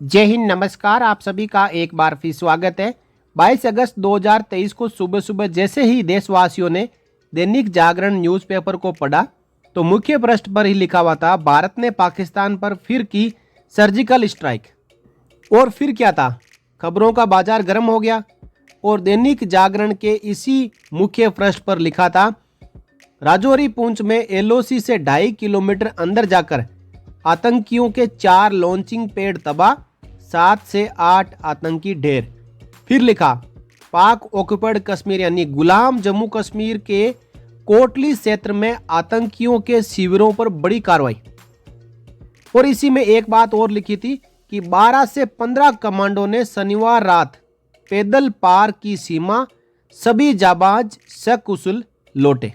जय हिंद, नमस्कार। आप सभी का एक बार फिर स्वागत है। 22 अगस्त 2023 को सुबह सुबह जैसे ही देशवासियों ने दैनिक जागरण न्यूज़पेपर को पढ़ा तो मुख्य पृष्ठ पर ही लिखा हुआ था, भारत ने पाकिस्तान पर फिर की सर्जिकल स्ट्राइक। और फिर क्या था, खबरों का बाजार गर्म हो गया और दैनिक जागरण के इसी मुख्य पृष्ठ पर लिखा था, राजौरी पुंछ में एलओसी से 2.5 किलोमीटर अंदर जाकर आतंकियों के 4 लॉन्चिंग पैड तबाह, 7 से 8 आतंकी ढेर। फिर लिखा, पाक ऑक्युपाइड कश्मीर यानी गुलाम जम्मू कश्मीर के कोटली क्षेत्र में आतंकियों के शिविरों पर बड़ी कार्रवाई। और इसी में एक बात और लिखी थी कि 12 से 15 कमांडो ने शनिवार रात पैदल पार की सीमा, सभी जाबाज सकुशल लौटे।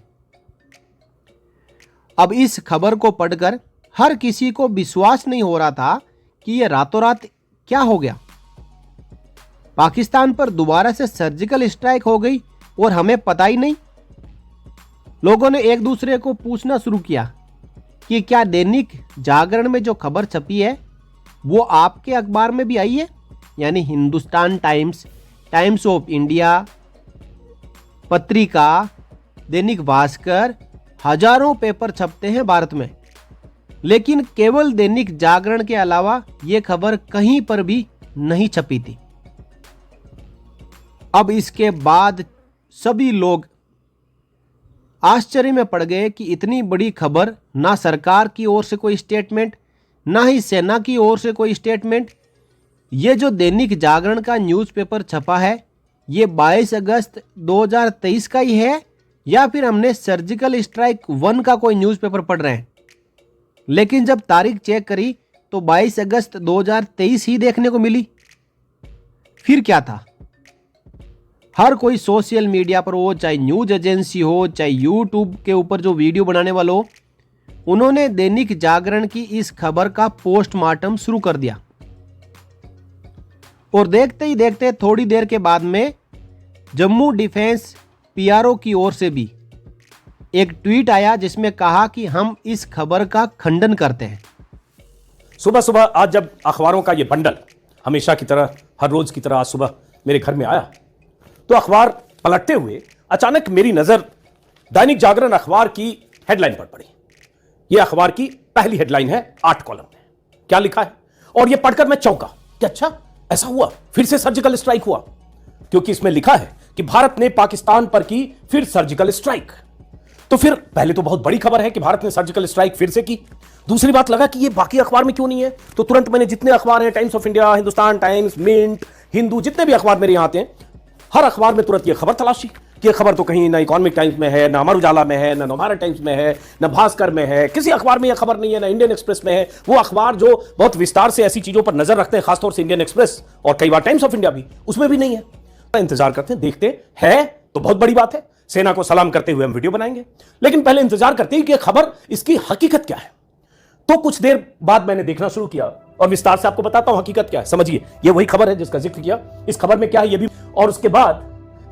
अब इस खबर को पढ़कर हर किसी को विश्वास नहीं हो रहा था कि यह रातों रात क्या हो गया। पाकिस्तान पर दोबारा से सर्जिकल स्ट्राइक हो गई और हमें पता ही नहीं। लोगों ने एक दूसरे को पूछना शुरू किया कि क्या दैनिक जागरण में जो खबर छपी है वो आपके अखबार में भी आई है, यानी Hindustan times, times of India, पत्रिका, दैनिक भास्कर, हजारों पेपर छपते हैं भारत में, लेकिन केवल दैनिक जागरण के अलावा यह खबर कहीं पर भी नहीं छपी थी। अब इसके बाद सभी लोग आश्चर्य में पड़ गए कि इतनी बड़ी खबर, ना सरकार की ओर से कोई स्टेटमेंट, ना ही सेना की ओर से कोई स्टेटमेंट। ये जो दैनिक जागरण का न्यूज़पेपर छपा है ये 22 अगस्त 2023 का ही है या फिर हमने सर्जिकल स्ट्राइक 1 का कोई न्यूज़पेपर पढ़ रहे हैं। लेकिन जब तारीख चेक करी तो 22 अगस्त 2023 ही देखने को मिली। फिर क्या था, हर कोई सोशल मीडिया पर हो, चाहे न्यूज एजेंसी हो, चाहे यूट्यूब के ऊपर जो वीडियो बनाने वाले हो, उन्होंने दैनिक जागरण की इस खबर का पोस्टमार्टम शुरू कर दिया। और देखते ही देखते थोड़ी देर के बाद में जम्मू डिफेंस पीआरओ की ओर से भी एक ट्वीट आया जिसमें कहा कि हम इस खबर का खंडन करते हैं। सुबह सुबह आज जब अखबारों का ये बंडल हमेशा की तरह, हर रोज की तरह आज सुबह मेरे घर में आया तो अखबार पलटते हुए अचानक मेरी नजर दैनिक जागरण अखबार की हेडलाइन पर पड़ी। यह अखबार की पहली हेडलाइन है 8 कॉलम में। क्या लिखा है, और यह पढ़कर मैं चौंका कि अच्छा ऐसा हुआ, फिर से सर्जिकल स्ट्राइक हुआ। क्योंकि इसमें लिखा है कि भारत ने पाकिस्तान पर की फिर सर्जिकल स्ट्राइक। तो फिर पहले तो बहुत बड़ी खबर है कि भारत ने सर्जिकल स्ट्राइक फिर से की। दूसरी बात लगा कि ये बाकी अखबार में क्यों नहीं है, तो तुरंत मैंने जितने अखबार हैं, Times of India, Hindustan Times, Mint, Hindu, जितने भी अखबार मेरे यहां आते हैं, हर अखबार में तुरंत ये खबर तलाशी कि ये खबर तो कहीं ना इकोनॉमिक टाइम्स में है, ना अमर उजाला में है, ना नवभारत टाइम्स में है, ना भास्कर में है, किसी अखबार में यह खबर नहीं है, ना इंडियन एक्सप्रेस में है। वो अखबार जो बहुत विस्तार से ऐसी चीजों पर नजर रखते हैं, खासतौर से इंडियन एक्सप्रेस और कई बार टाइम्स ऑफ इंडिया भी, उसमें भी नहीं है। इंतजार करते हैं, देखते है तो बहुत बड़ी बात है, सेना को सलाम करते हुए हम वीडियो बनाएंगे, लेकिन पहले इंतजार करते हैं कि खबर, इसकी हकीकत क्या है। तो कुछ देर बाद मैंने देखना शुरू किया और विस्तार से आपको बताता हूं हकीकत क्या है। समझिए, ये वही खबर है जिसका जिक्र किया। इस खबर में क्या है ये भी, और उसके बाद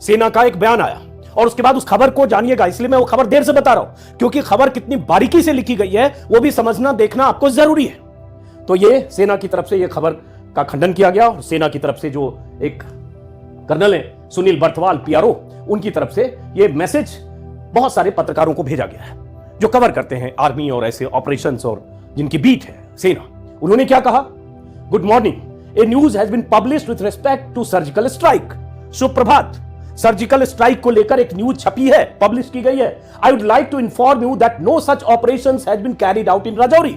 सेना का एक बयान आया और उसके बाद उस खबर को जानिएगा। इसलिए मैं वो खबर देर से बता रहा हूं क्योंकि खबर कितनी बारीकी से लिखी गई है वो भी समझना, देखना आपको जरूरी है। तो ये सेना की तरफ से ये खबर का खंडन किया गया और सेना की तरफ से जो एक कर्नल है सुनील बर्थवाल पीआरओ, उनकी तरफ से ये मैसेज बहुत सारे पत्रकारों को भेजा गया है जो कवर करते हैं आर्मी और ऐसे ऑपरेशंस और जिनकी बीट है सेना। उन्होंने क्या कहा, good morning, a news has been published with respect to surgical strike. सुप्रभात, सर्जिकल स्ट्राइक को लेकर एक न्यूज छपी है, पब्लिश की गई है। I would like to inform you that no such operations has been carried out in Rajouri.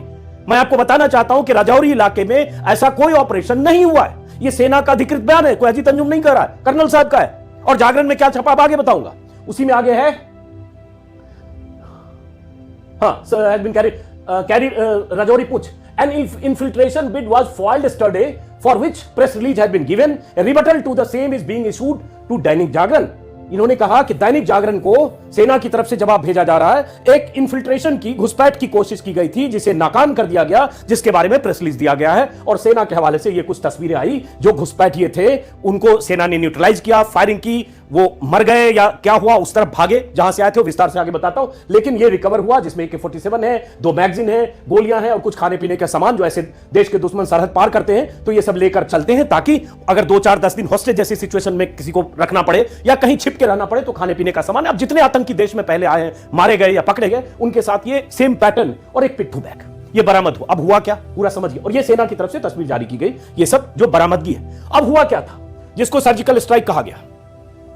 मैं आपको बताना चाहता हूं कि राजौरी इलाके में ऐसा कोई ऑपरेशन नहीं हुआ है। यह सेना का अधिकृत बयान है, कोई अजीत अंजुम नहीं कर रहा है, कर्नल साहब का है। और जागरण में क्या छपा अब आगे बताऊंगा। उसी में आगे है, has been carried Rajouri Puch. An infiltration bid was foiled yesterday, for which press release has been given. A rebuttal to the same is being issued to Dainik Jagran. इन्होंने कहा कि दैनिक जागरण को सेना की तरफ से जवाब भेजा जा रहा है। एक इन्फिल्ट्रेशन की, घुसपैठ की कोशिश की गई थी जिसे नाकाम कर दिया गया, जिसके बारे में प्रेस रिलीज दिया गया है। और सेना के हवाले से ये कुछ तस्वीरें आई जो घुसपैठिए थे, उनको सेना ने न्यूट्रलाइज किया, फायरिंग की, वो मर गए या क्या हुआ, उस तरफ भागे जहां से आए थे, वो विस्तार से आगे बताता हूं। लेकिन ये रिकवर हुआ जिसमें AK-47 है, 2 मैगजीन है, गोलियां हैं और कुछ खाने पीने का सामान जो ऐसे देश के दुश्मन सरहद पार करते हैं तो ये सब लेकर चलते हैं, ताकि अगर 2-4-10 दिन हॉस्टेज जैसी सिचुएशन में किसी को रखना पड़े या कहीं छिप के रहना पड़े तो खाने पीने का सामान। अब जितने आतंकी देश में पहले आए हैं, मारे गए या पकड़े गए, उनके साथ ये सेम पैटर्न और एक पिट्ठू बैग ये बरामद हुआ। अब हुआ क्या पूरा समझिए, और ये सेना की तरफ से तस्वीर जारी की गई, ये सब जो बरामदगी है। अब हुआ क्या था जिसको सर्जिकल स्ट्राइक कहा गया,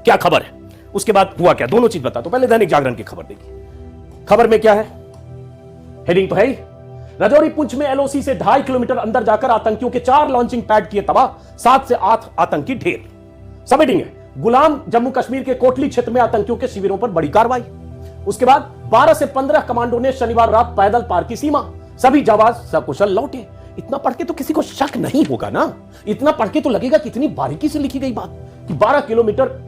क्या खबर है, उसके बाद हुआ क्या, दोनों चीज बता। तो पहले दैनिक जागरण की खबर देखिए। खबर में क्या है, हेडिंग तो है ही, राजौरी पुंछ में LOC से 2.5 किलोमीटर अंदर जाकर आतंकियों के 4 लॉन्चिंग पैड किए तबाह, 7 से 8 आतंकी ढेर। सब हेडिंग है, गुलाम जम्मू कश्मीर के कोटली क्षेत्र में आतंकियों के शिविरों पर बड़ी कार्रवाई। उसके बाद 12 से 15 कमांडो ने शनिवार रात पैदल पार की सीमा, सभी जाबाज सकुशल लौटे। इतना पढ़ के तो किसी को शक नहीं होगा ना, इतना पढ़ के तो लगेगा कि इतनी बारीकी से लिखी गई बात कि 12 किलोमीटर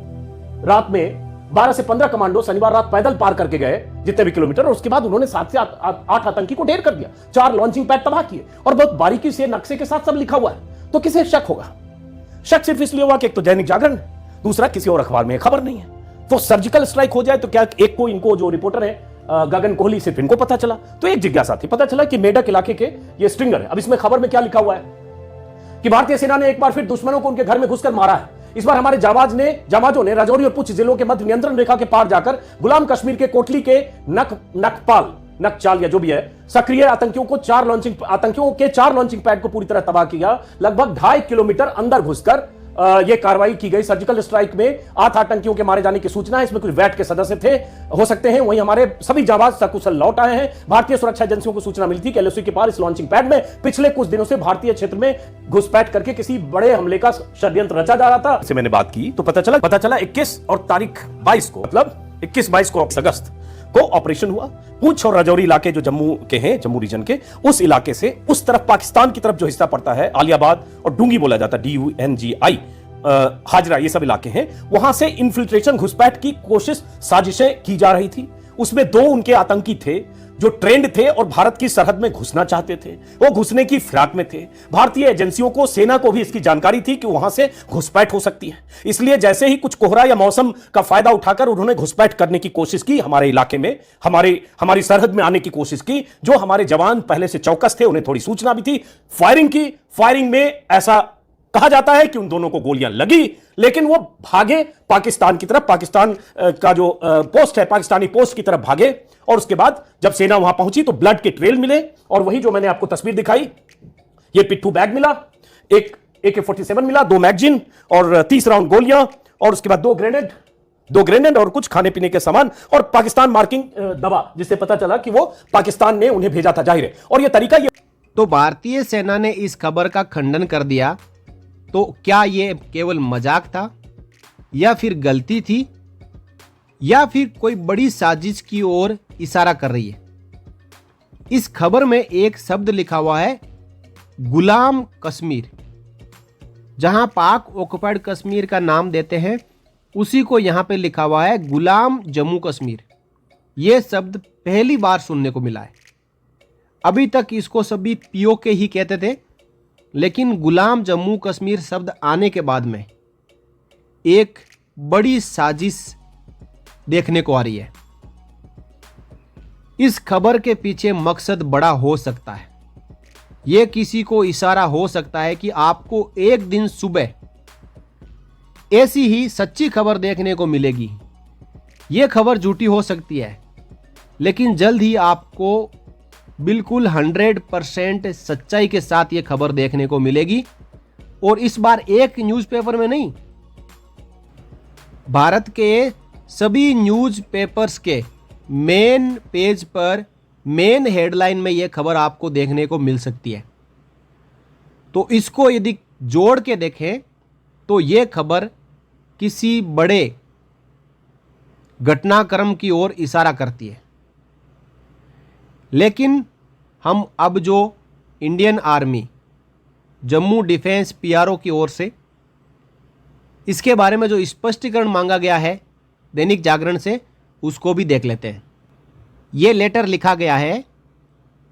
रात में 12 से 15 कमांडो शनिवार रात पैदल पार करके गए जितने भी किलोमीटर, और उसके बाद उन्होंने 7 से 8 आतंकी को ढेर कर दिया, 4 लॉन्चिंग पैड तबाह किए, और बहुत बारीकी से नक्शे के साथ सब लिखा हुआ है। तो किसे शक होगा? शक सिर्फ इसलिए हुआ कि एक तो दैनिक जागरण, दूसरा किसी और अखबार में खबर नहीं है। तो सर्जिकल स्ट्राइक हो जाए तो क्या एक को इनको जो रिपोर्टर है गगन कोहली, सिर्फ इनको पता चला? तो एक जिज्ञासा थी, पता चला कि मेडक इलाके के ये स्ट्रिंगर है। अब इसमें खबर में क्या लिखा हुआ है कि भारतीय सेना ने एक बार फिर दुश्मनों को उनके घर में घुसकर मारा है। इस बार हमारे जाबाजों ने राजौरी और पुंछ जिलों के मध्य नियंत्रण रेखा के पार जाकर गुलाम कश्मीर के कोटली के नकचाल या जो भी है सक्रिय आतंकियों के 4 लॉन्चिंग पैड को पूरी तरह तबाह किया। लगभग 2.5 किलोमीटर अंदर घुसकर यह कार्रवाई की गई। सर्जिकल स्ट्राइक में 8 आतंकियों के मारे जाने की सूचना है। इसमें कुछ वैट के सदस्य थे, हो सकते हैं। वहीं हमारे सभी जाबाज सकुशल लौट आए हैं। भारतीय सुरक्षा एजेंसियों को सूचना मिली थी कि LOC के पार इस लॉन्चिंग पैड में पिछले कुछ दिनों से भारतीय क्षेत्र में घुसपैठ करके किसी बड़े हमले का षड्यंत्र रचा जा रहा था। इससे मैंने बात की तो पता चला 21 और तारीख 22 को, मतलब 21-22 को अगस्त को ऑपरेशन हुआ। पुंछ और राजौरी इलाके जो जम्मू के हैं, जम्मू रीजन के, उस इलाके से उस तरफ पाकिस्तान की तरफ जो हिस्सा पड़ता है, आलियाबाद और डूंगी बोला जाता है, DUNGI, हाजरा, ये सब इलाके हैं, वहां से इन्फिल्ट्रेशन घुसपैठ की कोशिश, साजिशें की जा रही थी। उसमें 2 उनके आतंकी थे जो ट्रेंड थे और भारत की सरहद में घुसना चाहते थे। वो घुसने की फिराक में थे। भारतीय एजेंसियों को, सेना को भी इसकी जानकारी थी कि वहां से घुसपैठ हो सकती है। इसलिए जैसे ही कुछ कोहरा या मौसम का फायदा उठाकर उन्होंने घुसपैठ करने की कोशिश की, हमारे इलाके में, हमारी सरहद में आने की कोशिश की। जो हमारे जवान पहले से चौकस थे, उन्हें थोड़ी सूचना भी थी, फायरिंग की। फायरिंग में ऐसा कहा जाता है कि उन दोनों को गोलियां लगी, लेकिन वो भागे पाकिस्तान की तरफ। पाकिस्तान का जो पोस्ट है, पाकिस्तानी पोस्ट की तरफ भागे। और उसके बाद जब सेना वहां पहुंची तो ब्लड के ट्रेल मिले, और वही जो मैंने आपको तस्वीर दिखाई, ये पिट्ठू बैग मिला, एक AK-47 मिला, 2 मैगजीन और 30 राउंड गोलियां, और उसके बाद 2 ग्रेनेड और कुछ खाने पीने के सामान, और पाकिस्तान मार्किंग दवा, जिससे पता चला कि वो पाकिस्तान ने उन्हें भेजा था, जाहिर है। और ये तरीका ये। तो भारतीय सेना ने इस खबर का खंडन कर दिया। तो क्या ये केवल मजाक था, या फिर गलती थी, या फिर कोई बड़ी साजिश की ओर इशारा कर रही है? इस खबर में एक शब्द लिखा हुआ है, गुलाम कश्मीर। जहां पाक ऑक्युपाइड कश्मीर का नाम देते हैं, उसी को यहां पे लिखा हुआ है गुलाम जम्मू कश्मीर। यह शब्द पहली बार सुनने को मिला है। अभी तक इसको सभी POK ही कहते थे, लेकिन गुलाम जम्मू कश्मीर शब्द आने के बाद में एक बड़ी साजिश देखने को आ रही है। इस खबर के पीछे मकसद बड़ा हो सकता है। यह किसी को इशारा हो सकता है कि आपको एक दिन सुबह ऐसी ही सच्ची खबर देखने को मिलेगी। यह खबर झूठी हो सकती है, लेकिन जल्द ही आपको बिल्कुल 100% सच्चाई के साथ यह खबर देखने को मिलेगी। और इस बार एक न्यूज़पेपर में नहीं, भारत के सभी न्यूज़पेपर्स के मेन पेज पर, मेन हेडलाइन में यह खबर आपको देखने को मिल सकती है। तो इसको यदि जोड़ के देखें तो यह खबर किसी बड़े घटनाक्रम की ओर इशारा करती है। लेकिन हम अब जो Indian army, Jammu defence PRO की ओर से इसके बारे में जो स्पष्टीकरण मांगा गया है दैनिक जागरण से, उसको भी देख लेते हैं। ये लेटर लिखा गया है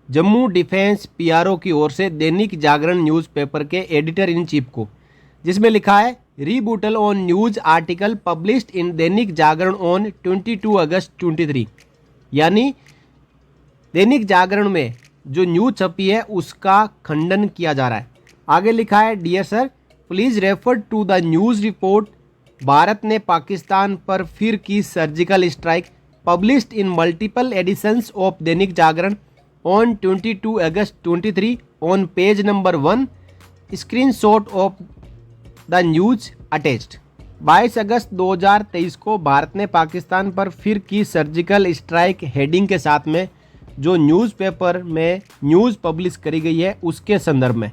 जम्मू डिफेंस PRO की ओर से दैनिक जागरण न्यूज़पेपर के एडिटर इन चीफ को, जिसमें लिखा है rebuttal on news article published in Dainik Jagran on 22 August 23। यानी दैनिक जागरण में जो न्यूज छपी है उसका खंडन किया जा रहा है। आगे लिखा है dear sir please refer to the news report Bharat ने पाकिस्तान पर फिर की surgical strike published in multiple editions of Dainik Jagran on 22 August 23 on page number 1 screenshot of the news attached. 22 अगस्त 2023 को भारत ने पाकिस्तान पर फिर की सर्जिकल स्ट्राइक हेडिंग के साथ में जो न्यूज़पेपर में न्यूज़ पब्लिश करी गई है उसके संदर्भ में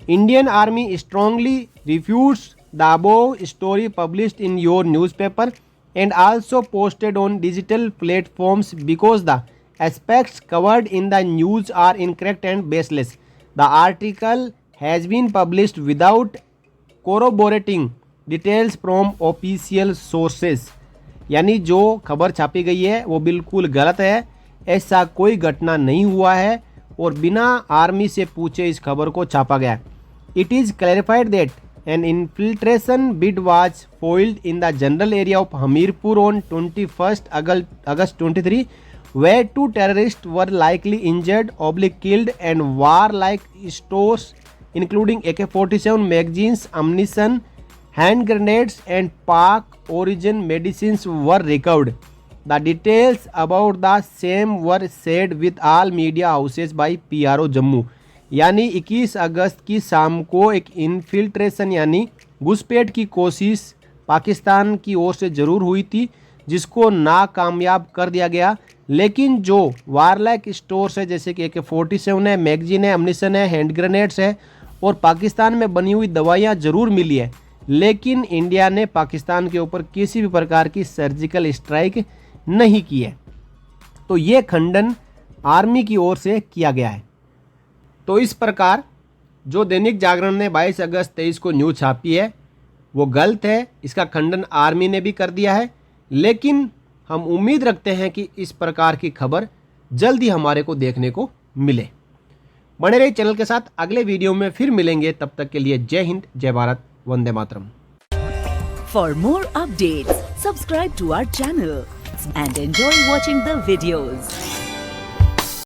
Indian army strongly refutes the above story published in your newspaper and also posted on digital platforms because the aspects covered in the news are incorrect and baseless. The article has been published without corroborating details from official sources. यानी जो खबर छापी गई है वो बिल्कुल गलत है, ऐसा कोई घटना नहीं हुआ है और बिना आर्मी से पूछे इस खबर को छापा गया। It is clarified that an infiltration bid was foiled in the general area of Hamirpur on 21 August 23 where 2 terrorists were likely injured or killed and warlike stores including AK-47 magazines, ammunition, hand grenades and Pak origin medicines were recovered. The details about the same were shared with all media houses by PRO Jammu. यानी 21 अगस्त की शाम को एक infiltration यानी घुसपैठ की कोशिश पाकिस्तान की ओर से ज़रूर हुई थी जिसको नाकामयाब कर दिया गया, लेकिन जो वारलाइक स्टोर्स है जैसे कि AK-47 है, मैगजीन है, अम्निशन है, हैंड ग्रेनेड्स है और पाकिस्तान में बनी हुई दवाइयाँ ज़रूर मिली है, लेकिन इंडिया ने पाकिस्तान के ऊपर किसी भी प्रकार की सर्जिकल स्ट्राइक नहीं की है। तो ये खंडन आर्मी की ओर से किया गया है। तो इस प्रकार जो दैनिक जागरण ने 22 अगस्त 23 को न्यूज़ छापी है वो गलत है, इसका खंडन आर्मी ने भी कर दिया है, लेकिन हम उम्मीद रखते हैं कि इस प्रकार की खबर जल्दी हमारे को देखने को मिले। बने रहिए चैनल के साथ, अगले वीडियो में फिर मिलेंगे, तब तक के लिए जय हिंद, जय Bharat, Vande Mataram. For more updates, subscribe to our channel and enjoy watching the videos.